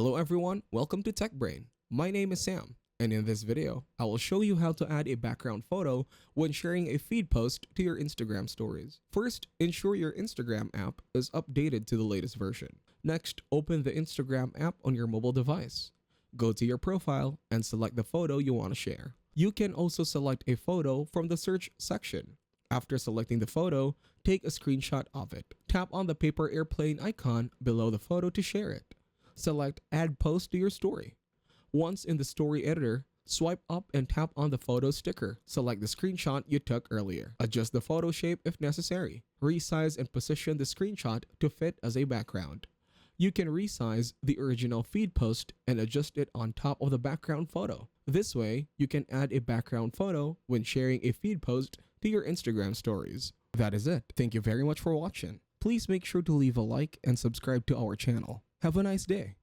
Hello everyone, welcome to Tech Brain. My name is Sam, and in this video, I will show you how to add a background photo when sharing a feed post to your Instagram stories. First, ensure your Instagram app is updated to the latest version. Next, open the Instagram app on your mobile device. Go to your profile and select the photo you want to share. You can also select a photo from the search section. After selecting the photo, take a screenshot of it. Tap on the paper airplane icon below the photo to share it. Select Add Post to your story. Once in the story editor, swipe up and tap on the photo sticker. Select the screenshot you took earlier. Adjust the photo shape if necessary. Resize and position the screenshot to fit as a background. You can resize the original feed post and adjust it on top of the background photo. This way, you can add a background photo when sharing a feed post to your Instagram stories. That is it. Thank you very much for watching. Please make sure to leave a like and subscribe to our channel. Have a nice day.